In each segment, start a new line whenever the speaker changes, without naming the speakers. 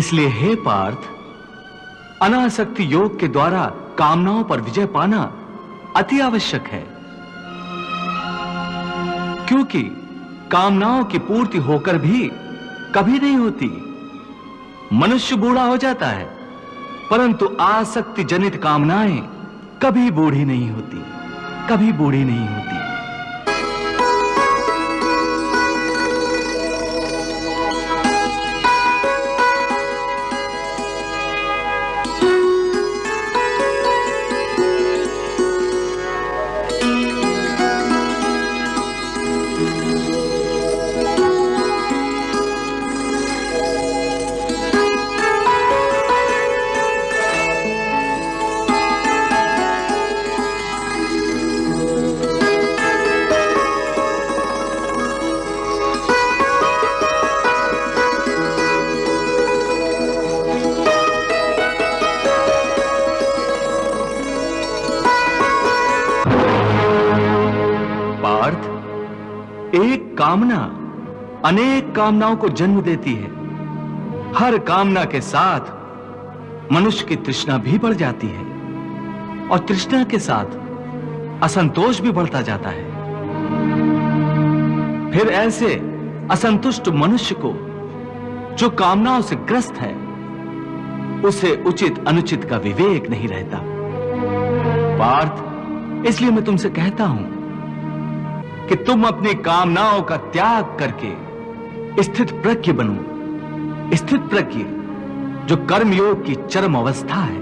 इसलिए हे पार्थ, अनासक्ति योग के द्वारा कामनाओं पर विजय पाना अति आवश्यक है, क्योंकि कामनाओं की पूर्ति होकर भी कभी नहीं होती। मनुष्य बूढ़ा हो जाता है, परंतु आसक्ति जनित कामनाएं कभी बूढ़ी नहीं होती, कभी बूढ़ी नहीं होती। एक कामना अनेक कामनाओं को जन्म देती है। हर कामना के साथ मनुष्य की तृष्णा भी बढ़ जाती है और तृष्णा के साथ असंतोष भी बढ़ता जाता है। फिर ऐसे असंतुष्ट मनुष्य को, जो कामनाओं से ग्रस्त है, उसे उचित अनुचित का विवेक नहीं रहता। पार्थ, इसलिए मैं तुमसे कहता हूं कि तुम अपनी कामनाओं का त्याग करके स्थित प्रज्ञ बनो। स्थित प्रज्ञ जो कर्मयोग की चरम अवस्था है।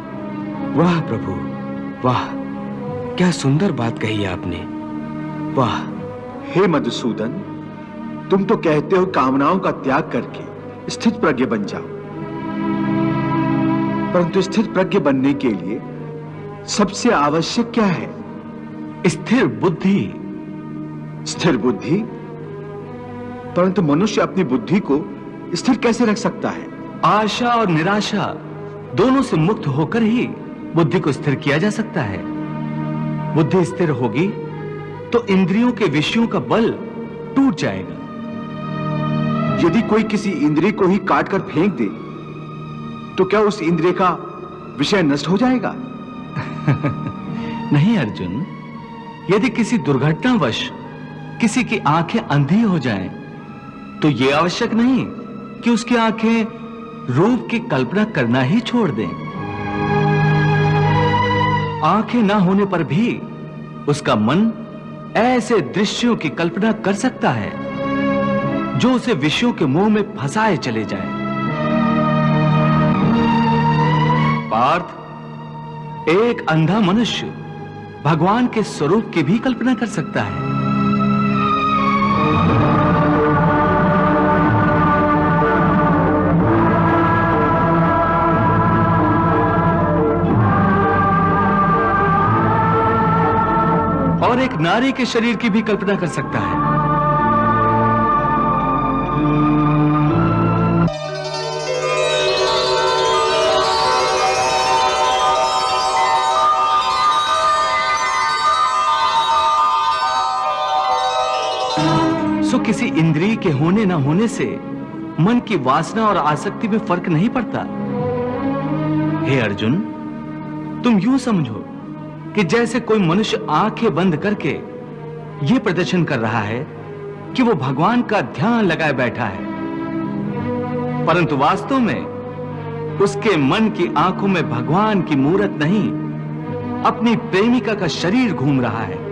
वाह प्रभु, वाह, क्या सुंदर बात कही आपने। वाह।
हे मधुसूदन, तुम तो कहते हो कामनाओं का त्याग करके स्थित प्रज्ञ बन जाओ, परंतु स्थित प्रज्ञ बनने के लिए सबसे आवश्यक क्या है?
स्थिर बुद्धि।
स्थिर बुद्धि? परंतु मनुष्य अपनी बुद्धि को स्थिर कैसे रख सकता है?
आशा और निराशा दोनों से मुक्त होकर ही बुद्धि को स्थिर किया जा सकता है। बुद्धि स्थिर होगी तो इंद्रियों के विषयों का बल टूट जाएगा।
यदि कोई किसी इंद्रिय को ही काट कर फेंक दे तो क्या उस इंद्रिय का विषय नष्ट हो जाएगा?
नहीं अर्जुन, यदि किसी दुर्घटनावश किसी की आंखें अंधी हो जाएं, तो यह आवश्यक नहीं कि उसकी आंखें रूप की कल्पना करना ही छोड़ दें। आंखें ना होने पर भी उसका मन ऐसे दृश्यों की कल्पना कर सकता है जो उसे विषयों के मोह में फंसाए चले जाएं। पार्थ, एक अंधा मनुष्य भगवान के स्वरूप की भी कल्पना कर सकता है। और एक नारी के शरीर की भी कल्पना कर सकता है। सो किसी इंद्रिय के होने ना होने से मन की वासना और आसक्ति में फर्क नहीं पड़ता। हे अर्जुन, तुम यूं समझो कि जैसे कोई मनुष्य आंखें बंद करके यह प्रदर्शन कर रहा है कि वो भगवान का ध्यान लगाए बैठा है, परंतु वास्तव में उसके मन की आंखों में भगवान की मूरत नहीं, अपनी प्रेमिका का शरीर घूम रहा है।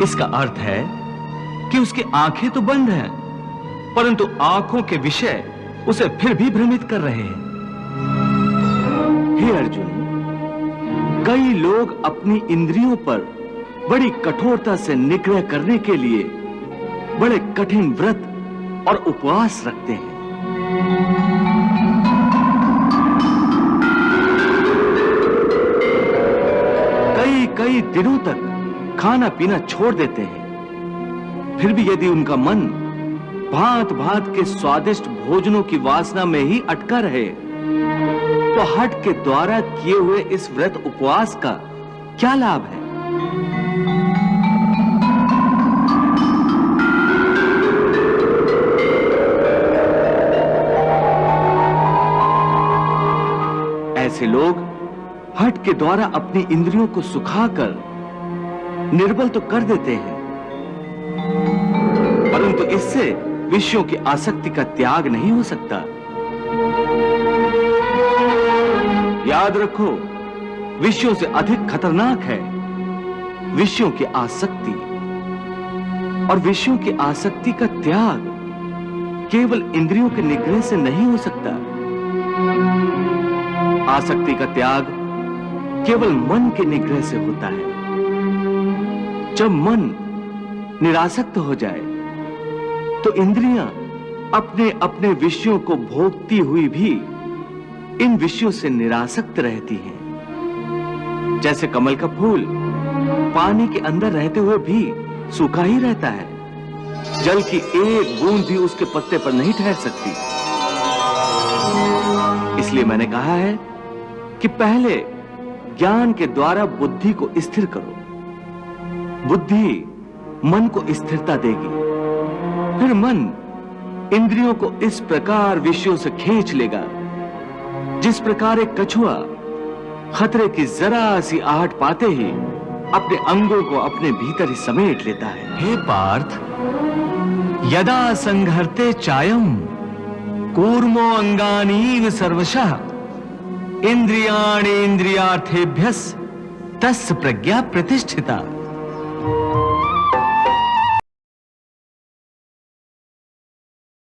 इसका अर्थ है कि उसकी आंखें तो बंद हैं, परंतु आंखों के विषय उसे फिर भी भ्रमित कर रहे हैं। हे अर्जुन, कई लोग अपनी इंद्रियों पर बड़ी कठोरता से निग्रह करने के लिए बड़े कठिन व्रत और उपवास रखते हैं। कई दिनों तक खाना पीना छोड़ देते हैं, फिर भी यदि उनका मन भांत भांत के स्वादिष्ट भोजनों की वासना में ही अटका रहे, तो हठ के द्वारा किए हुए इस व्रत उपवास का क्या लाभ है? ऐसे लोग हठ के द्वारा अपनी इंद्रियों को सुखाकर निर्बल तो कर देते हैं, परंतु इससे विषयों की आसक्ति का त्याग नहीं हो सकता। याद रखो, विषयों से अधिक खतरनाक है विषयों की आसक्ति, और विषयों की आसक्ति का त्याग केवल इंद्रियों के निग्रह से नहीं हो सकता। आसक्ति का त्याग केवल मन के निग्रह से होता है। जब मन निरासक्त हो जाए तो इंद्रियां अपने अपने विषयों को भोगती हुई भी इन विषयों से निरासक्त रहती हैं। जैसे कमल का फूल पानी के अंदर रहते हुए भी सूखा ही रहता है, जल की एक बूंद भी उसके पत्ते पर नहीं ठहर सकती। इसलिए मैंने कहा है कि पहले ज्ञान के द्वारा बुद्धि को स्थिर करो। बुद्धि मन को स्थिरता देगी, फिर मन इंद्रियों को इस प्रकार विषयों से खींच लेगा जिस प्रकार एक कछुआ खतरे की जरा सी आहट पाते ही अपने अंगों को अपने भीतर ही समेट लेता है।
हे पार्थ, यदा संघर्ते चायम कूर्मो अंगानीव सर्वशः इंद्रियाणि इंद्रियार्थेभ्यस् तस्य प्रज्ञा प्रतिष्ठिता।